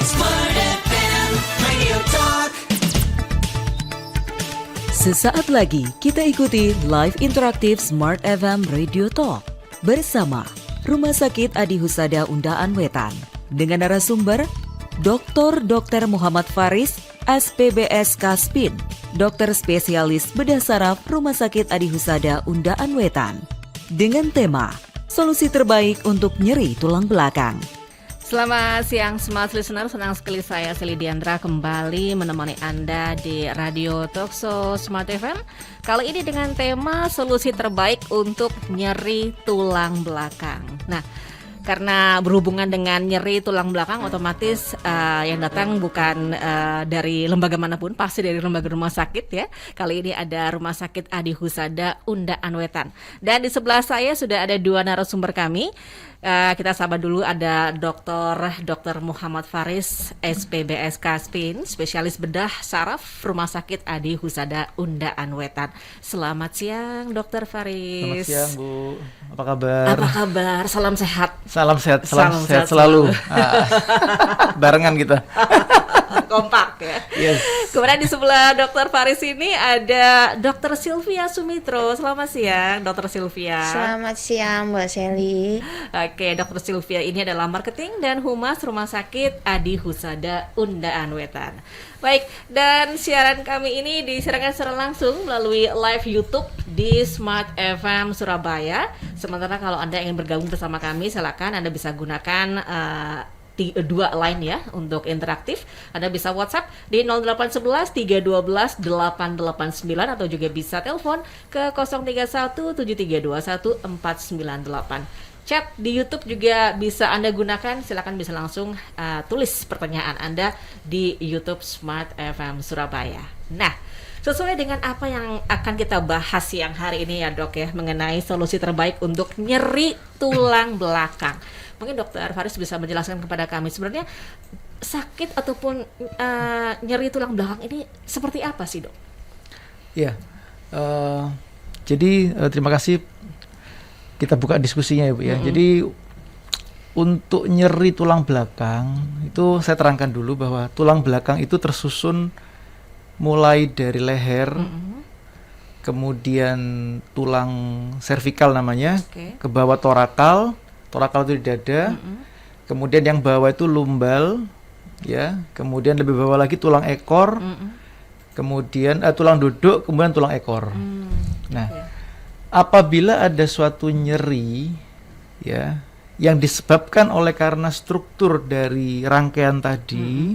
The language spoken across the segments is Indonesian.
Smart FM Radio Talk. Sesaat lagi kita ikuti live interaktif Smart FM Radio Talk bersama Rumah Sakit Adi Husada Undaan Wetan dengan narasumber Dr. Muhammad Faris, SPBS Kaspin, dokter spesialis bedah saraf Rumah Sakit Adi Husada Undaan Wetan dengan tema Solusi Terbaik untuk Nyeri Tulang Belakang. Selamat siang Smart Listener, senang sekali saya Seli Diandra kembali menemani Anda di Radio Talkshow Smart FM. Kali ini dengan tema solusi terbaik untuk nyeri tulang belakang. Nah, karena berhubungan dengan nyeri tulang belakang, otomatis yang datang bukan dari lembaga manapun, pasti dari lembaga rumah sakit ya. Kali ini ada Rumah Sakit Adi Husada Undaan Wetan. Dan di sebelah saya sudah ada dua narasumber kami. Kita sabar dulu, ada Dr. Muhammad Faris, SPBS Kaspin, spesialis bedah saraf Rumah Sakit Adi Husada Undaan Wetan. Selamat siang, Dr. Faris. Selamat siang, Bu. Apa kabar? Apa kabar? Salam sehat. Salam sehat selalu. Barengan kita. Kompak ya. Yes. Kemudian di sebelah Dr. Faris ini ada Dr. Sylvia Sumitro. Selamat siang, Dr. Sylvia. Selamat siang, Mbak Seli. Oke, Dr. Sylvia ini adalah Marketing dan Humas Rumah Sakit Adi Husada Undaan Wetan. Baik, dan siaran kami ini disiarkan secara langsung melalui live YouTube di Smart FM Surabaya. Sementara kalau Anda ingin bergabung bersama kami, silakan Anda bisa gunakan dua line ya untuk interaktif. Anda bisa WhatsApp di 0811 312 889 atau juga bisa telepon ke 031 7321 498. Chat di YouTube juga bisa Anda gunakan. Silakan bisa langsung tulis pertanyaan Anda di YouTube Smart FM Surabaya. Nah, sesuai dengan apa yang akan kita bahas siang hari ini ya Dok ya, mengenai solusi terbaik untuk nyeri tulang belakang. Mungkin Dr. Faris bisa menjelaskan kepada kami sebenarnya sakit ataupun nyeri tulang belakang ini seperti apa sih Dok? Iya, jadi terima kasih kita buka diskusinya ya Bu ya. Jadi untuk nyeri tulang belakang itu saya terangkan dulu bahwa tulang belakang itu tersusun mulai dari leher, kemudian tulang servikal namanya, ke bawah torakal itu di dada, kemudian yang bawah itu lumbal, ya, kemudian lebih bawah lagi tulang ekor, kemudian tulang duduk, kemudian tulang ekor. Nah, apabila ada suatu nyeri, ya, yang disebabkan oleh karena struktur dari rangkaian tadi,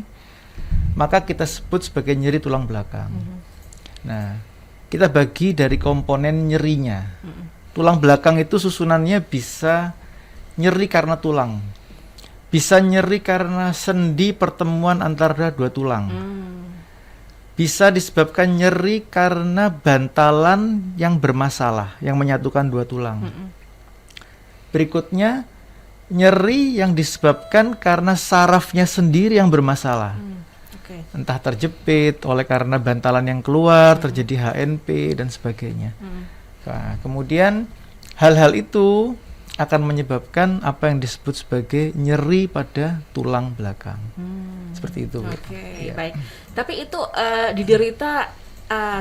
maka kita sebut sebagai nyeri tulang belakang. Nah, kita bagi dari komponen nyerinya. Tulang belakang itu susunannya bisa nyeri karena tulang, bisa nyeri karena sendi pertemuan antara dua tulang, bisa disebabkan nyeri karena bantalan yang bermasalah yang menyatukan dua tulang. Berikutnya, nyeri yang disebabkan karena sarafnya sendiri yang bermasalah, entah terjepit oleh karena bantalan yang keluar, terjadi HNP dan sebagainya. Nah, kemudian hal-hal itu akan menyebabkan apa yang disebut sebagai nyeri pada tulang belakang. Seperti itu. Oke, baik. Tapi itu diderita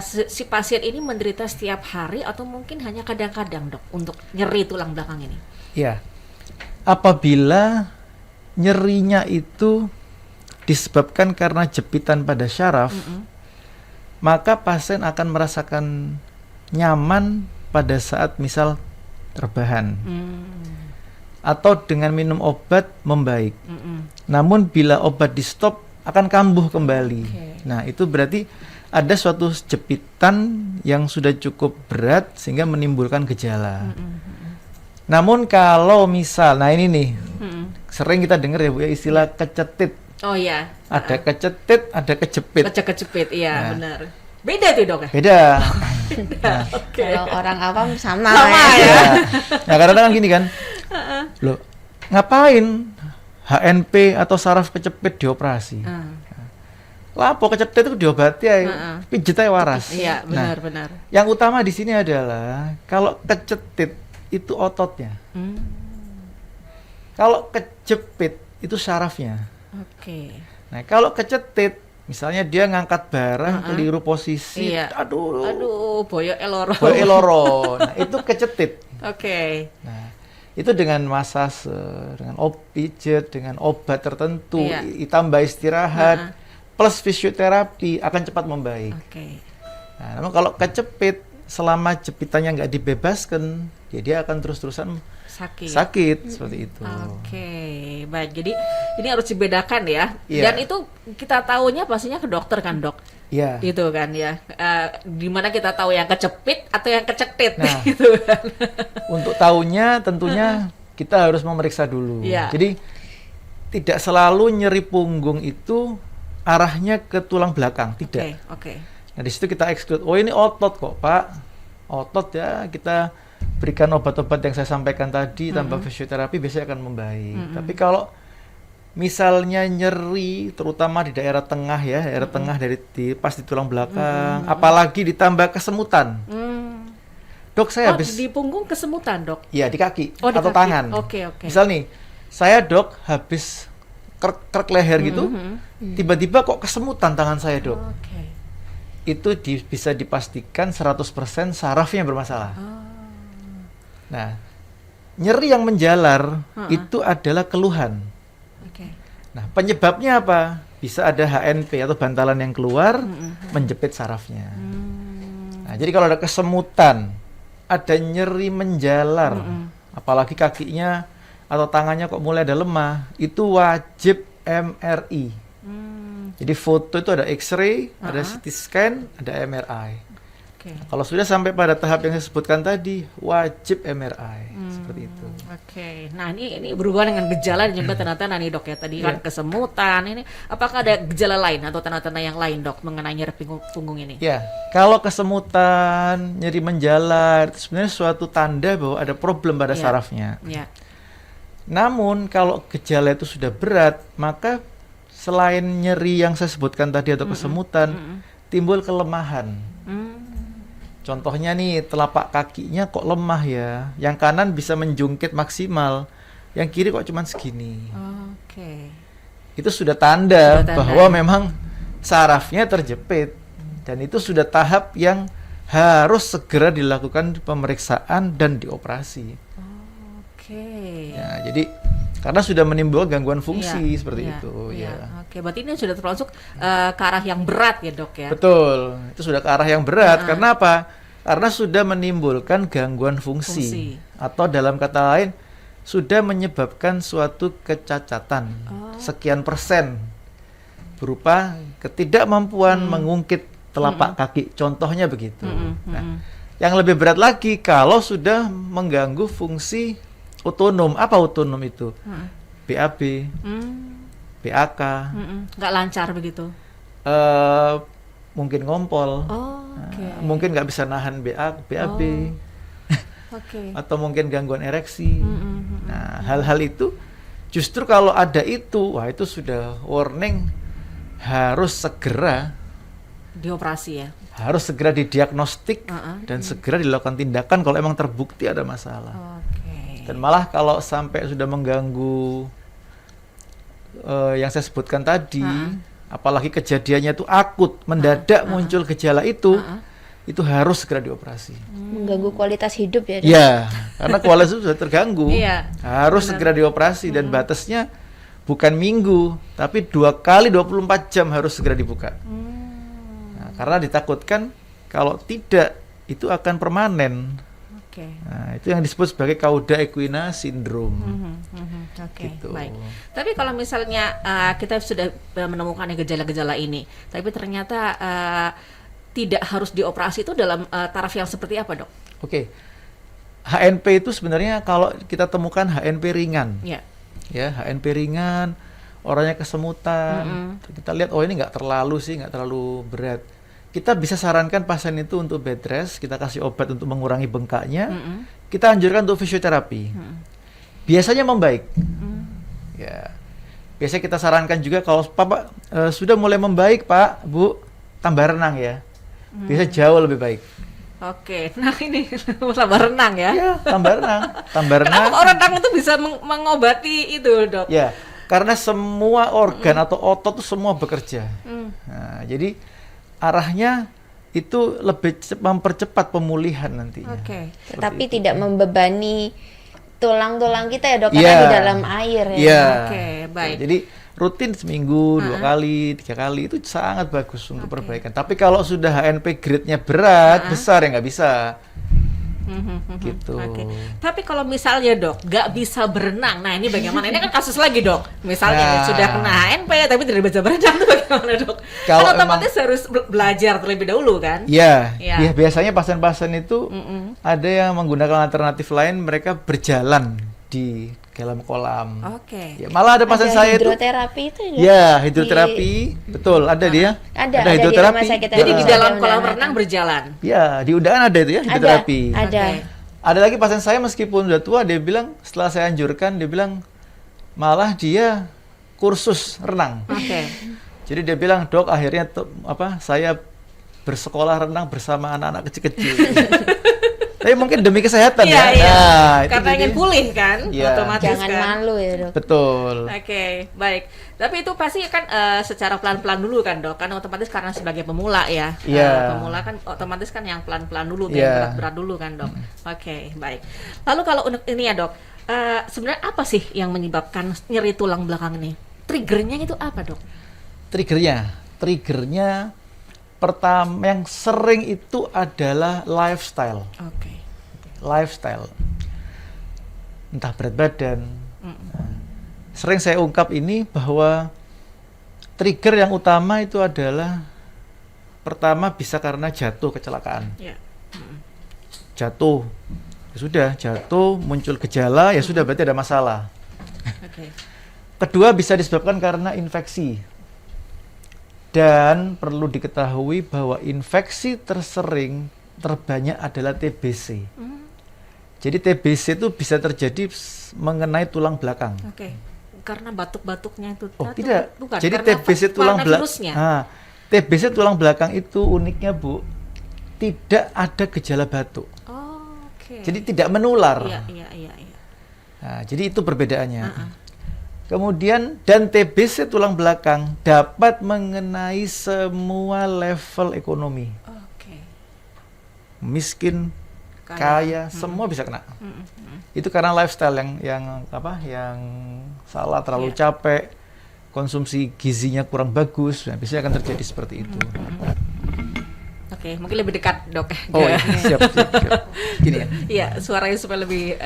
si pasien ini menderita setiap hari atau mungkin hanya kadang-kadang Dok untuk nyeri tulang belakang ini? Ya. Apabila nyerinya itu disebabkan karena jepitan pada syaraf, maka pasien akan merasakan nyaman pada saat misal rebahan atau dengan minum obat membaik. Namun bila obat di stop akan kambuh kembali. Nah, itu berarti ada suatu jepitan yang sudah cukup berat sehingga menimbulkan gejala. Namun kalau misal, nah ini nih sering kita dengar ya Bu ya, istilah kecetit. Oh iya. Ada kecetit, ada kejepit. Kejepit, iya benar. Beda tuh Dok ya? Beda. Nah, Kalau orang awam sama ya. Nah, kadang-kadang kan gini kan, loh ngapain HNP atau saraf kecepit dioperasi? Lapo kecetit itu diobati ya, pijet aja waras. Iya benar-benar. Yang utama di sini adalah kalau kecetit itu ototnya, kalau kejepit itu sarafnya. Nah, kalau kecetit, misalnya dia ngangkat barang keliru posisi, Iya. Aduh, boyo eloro. boyo eloro. Nah, itu kecetit. Oke. Nah, itu dengan masase, dengan pijet, dengan obat tertentu, Iya. ditambah istirahat, plus fisioterapi akan cepat membaik. Oke. Nah, namun kalau kecepit, selama jepitannya nggak dibebaskan, ya dia akan terus-terusan sakit seperti itu. Oke, baik. Jadi ini harus dibedakan ya. Iya. Dan itu kita tahunya pastinya ke dokter kan, Dok? Iya. Gitu kan ya. Dimana kita tahu yang kecepit atau yang kecetit Nah. gitu kan. Untuk tahunya tentunya kita harus memeriksa dulu. Iya. Jadi tidak selalu nyeri punggung itu arahnya ke tulang belakang, tidak. Oke. Nah, di situ kita exclude, oh ini otot kok, Pak. Otot ya, kita berikan obat-obat yang saya sampaikan tadi, tambah fisioterapi biasanya akan membaik. Tapi kalau misalnya nyeri, terutama di daerah tengah ya, daerah tengah pas di tulang belakang, apalagi ditambah kesemutan. Dok, saya habis di punggung kesemutan, Dok? ya di kaki Oh, di atau kaki. tangan. Oke. Misal nih, saya Dok habis krek leher gitu, tiba-tiba kok kesemutan tangan saya, Dok. Oke. Itu bisa dipastikan 100% sarafnya bermasalah. Nah, nyeri yang menjalar itu adalah keluhan. Oke. Nah, penyebabnya apa? Bisa ada HNP atau bantalan yang keluar menjepit sarafnya. Nah, jadi kalau ada kesemutan, ada nyeri menjalar, apalagi kakinya atau tangannya kok mulai ada lemah, itu wajib MRI. Jadi foto itu ada X-ray, ada CT scan, ada MRI. Oke. Kalau sudah sampai pada tahap yang saya sebutkan tadi, wajib MRI seperti itu. Oke. Nah, ini berhubungan dengan gejala dan juga tanda-tanda nih, Dok ya. Tadi kan kesemutan ini. Apakah ada gejala lain atau tanda-tanda yang lain, Dok, mengenai nyeri punggung ini? Ya, kalau kesemutan, nyeri menjalar, itu sebenarnya suatu tanda bahwa ada problem pada sarafnya. Ya. Namun kalau gejala itu sudah berat, maka selain nyeri yang saya sebutkan tadi atau kesemutan, timbul kelemahan. Contohnya nih, telapak kakinya kok lemah ya. Yang kanan bisa menjungkit maksimal, yang kiri kok cuman segini. Oke. Itu sudah tanda, Sudah tanda. bahwa memang sarafnya terjepit. Dan itu sudah tahap yang harus segera dilakukan pemeriksaan dan dioperasi. Oke. Ya, jadi karena sudah menimbulkan gangguan fungsi seperti Iya, itu. iya. Ya. Oke, berarti ini sudah termasuk ke arah yang berat ya, Dok ya? Betul, itu sudah ke arah yang berat. Karena apa? Karena sudah menimbulkan gangguan fungsi. Atau dalam kata lain, sudah menyebabkan suatu kecacatan sekian persen berupa ketidakmampuan mengungkit telapak kaki. Contohnya begitu. Nah, yang lebih berat lagi kalau sudah mengganggu fungsi otonom. Apa otonom itu? BAB, BAK, Nggak lancar begitu? mungkin ngompol, Oke. mungkin nggak bisa nahan BAB, Oke. atau mungkin gangguan ereksi. Nah, hal-hal itu justru kalau ada itu, wah itu sudah warning, harus segera Dioperasi ya? harus segera didiagnostik dan segera dilakukan tindakan kalau emang terbukti ada masalah. Oke. Dan malah kalau sampai sudah mengganggu yang saya sebutkan tadi, apalagi kejadiannya itu akut, mendadak muncul gejala itu harus segera dioperasi. Mengganggu kualitas hidup ya. Dok? Ya, karena kualitas itu sudah terganggu. Iya, Harus segera dioperasi dan batasnya bukan minggu, tapi 2 kali 24 jam harus segera dibuka. Nah, karena ditakutkan kalau tidak itu akan permanen. Oke. Nah, itu yang disebut sebagai cauda equina syndrome. Oke, Gitu. baik. Tapi kalau misalnya kita sudah menemukan gejala-gejala ini, tapi ternyata tidak harus dioperasi, itu dalam taraf yang seperti apa, Dok? Oke. HNP itu sebenarnya kalau kita temukan HNP ringan. Ya. Ya, HNP ringan, orangnya kesemutan. Kita lihat oh ini nggak terlalu berat. Kita bisa sarankan pasien itu untuk bed rest, kita kasih obat untuk mengurangi bengkaknya. Kita anjurkan untuk fisioterapi. Biasanya membaik. Ya. Biasanya kita sarankan juga kalau Pak sudah mulai membaik, Pak, Bu, tambah renang ya. Biasa jauh lebih baik. Oke, nah ini tambah renang ya. Ya, tambah renang. Tambah renang. Kenapa kok renang itu bisa mengobati itu, Dok? Ya, Karena semua organ atau otot itu semua bekerja. Nah, jadi arahnya itu lebih mempercepat pemulihan nantinya. Oke. Tapi tidak membebani tulang-tulang kita ya dok, Iya. karena di dalam air ya. Iya. Oke, baik. Jadi rutin seminggu 2 kali, 3 kali itu sangat bagus untuk perbaikan. Tapi kalau sudah HNP grade-nya berat, besar ya nggak bisa. Gitu. Oke. Tapi kalau misalnya dok nggak bisa berenang, nah ini bagaimana? Ini kan kasus lagi dok. Misalnya Nah. sudah kena HNP tapi tidak bisa berenang, itu bagaimana dok? Kalau Kan otomatis harus belajar terlebih dahulu kan? Iya, Iya. ya, biasanya pasien-pasien itu ada yang menggunakan alternatif lain, mereka berjalan di dalam kolam. Oke. Ya, malah ada pasien Ada saya itu, hidroterapi itu ya? ya hidroterapi, betul ada dia. Ada di rumah sakit ada. Jadi di Ada dalam undangan. kolam renang berjalan. Ya di Undaan ada itu ya hidroterapi. Ada. Oke. Ada lagi pasien saya meskipun udah tua, dia bilang setelah saya anjurkan, dia bilang malah dia kursus renang. Oke. Jadi dia bilang, dok akhirnya saya bersekolah renang bersama anak-anak kecil-kecil. Tapi mungkin demi kesehatan Iya, ya. iya. Nah, itu Karena ingin jadi- pulih kan, Iya. otomatis Jangan kan. malu ya dok. Betul. Oke, baik. Tapi itu pasti kan secara pelan-pelan dulu kan dok, kan otomatis karena sebagai pemula ya. Iya. Pemula kan otomatis kan yang pelan-pelan dulu, Iya. yang berat-berat dulu kan dok. Oke, baik. Lalu kalau untuk ini ya dok, sebenarnya apa sih yang menyebabkan nyeri tulang belakang ini? Triggernya itu apa dok? Triggernya pertama yang sering itu adalah lifestyle. Oke. Lifestyle. Entah berat badan. Sering saya ungkap ini bahwa trigger yang utama itu adalah pertama bisa karena jatuh kecelakaan. Ya. Jatuh. Ya sudah, jatuh muncul gejala ya sudah berarti ada masalah. Oke. Kedua bisa disebabkan karena infeksi. Dan perlu diketahui bahwa infeksi terbanyak adalah TBC. Jadi TBC itu bisa terjadi mengenai tulang belakang. Oke. Karena batuk-batuknya itu. Oh, itu tidak. Bukan. Jadi Karena TBC tulang karena belakang. virusnya. TBC tulang belakang itu uniknya, Bu, tidak ada gejala batuk. Oh, oke. Jadi tidak menular. Iya, iya, iya, iya. Nah, jadi itu perbedaannya. Kemudian dan TBC tulang belakang dapat mengenai semua level ekonomi. Oke. Miskin, kaya, semua bisa kena. Itu karena lifestyle yang salah, terlalu capek, konsumsi gizinya kurang bagus, nah, biasanya akan terjadi seperti itu. Oke, mungkin lebih dekat dok. Oh, iya, siap. Gini ya. Iya, suaranya supaya lebih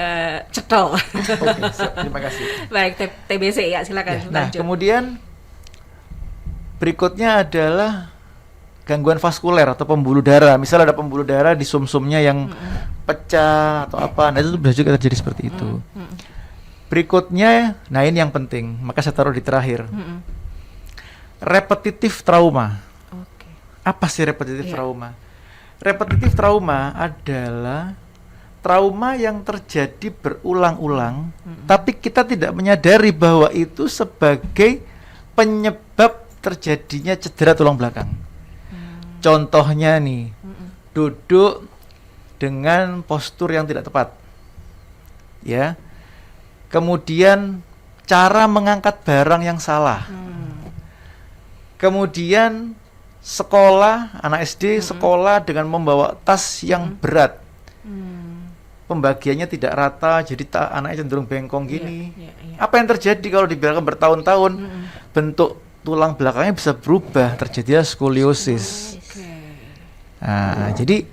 cetol. Oke, siap. Terima kasih. Baik, TBC ya, silakan Nah, lanjut. kemudian berikutnya adalah gangguan vaskuler atau pembuluh darah. Misal ada pembuluh darah di sumsumnya yang pecah atau apa, nah itu bisa juga terjadi seperti itu. Berikutnya, nah ini yang penting, maka saya taruh di terakhir. Repetitif trauma. Oke. Apa sih repetitif Iya. trauma? Repetitif trauma adalah trauma yang terjadi berulang-ulang, tapi kita tidak menyadari bahwa itu sebagai penyebab terjadinya cedera tulang belakang. Contohnya nih, duduk dengan postur yang tidak tepat, ya. Kemudian cara mengangkat barang yang salah. Kemudian sekolah, anak SD sekolah dengan membawa tas yang berat. Pembagiannya tidak rata, jadi anaknya cenderung bengkong gini. Iya. Apa yang terjadi kalau dibiarkan bertahun-tahun? Bentuk tulang belakangnya bisa berubah, terjadi skoliosis. Oke. Nah, jadi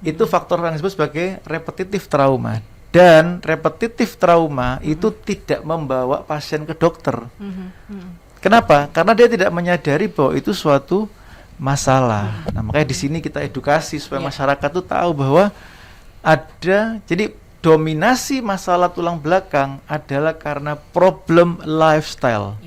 itu faktor yang disebut sebagai repetitif trauma. Dan repetitif trauma itu tidak membawa pasien ke dokter. Kenapa? Karena dia tidak menyadari bahwa itu suatu masalah. Nah, makanya di sini kita edukasi supaya masyarakat tuh tahu bahwa ada, jadi dominasi masalah tulang belakang adalah karena problem lifestyle.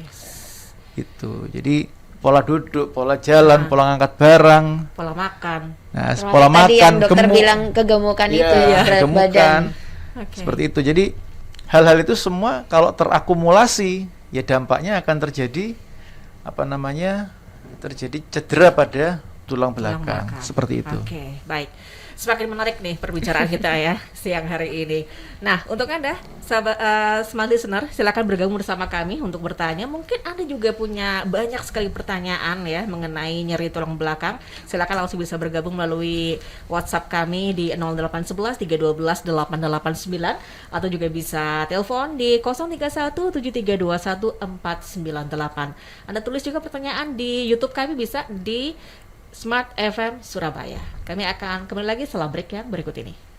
Gitu. Jadi pola duduk, pola jalan, pola ngangkat barang, Pola makan. nah, Termasuk pola tadi makan, yang dokter bilang kegemukan Iya, itu ya, berat kegemukan. badan. Oke. Seperti itu. Jadi hal-hal itu semua kalau terakumulasi ya dampaknya akan terjadi terjadi cedera pada tulang belakang. Seperti itu. Oke, baik. Semakin menarik nih perbicaraan kita ya siang hari ini. Nah, untuk Anda, sahabat Smart Listener, silakan bergabung bersama kami untuk bertanya. Mungkin Anda juga punya banyak sekali pertanyaan ya mengenai nyeri tulang belakang. Silakan langsung bisa bergabung melalui WhatsApp kami di 0811 312 889 atau juga bisa telepon di 031 7321 498. Anda tulis juga pertanyaan di YouTube kami bisa di Smart FM Surabaya. Kami akan kembali lagi setelah break yang berikut ini.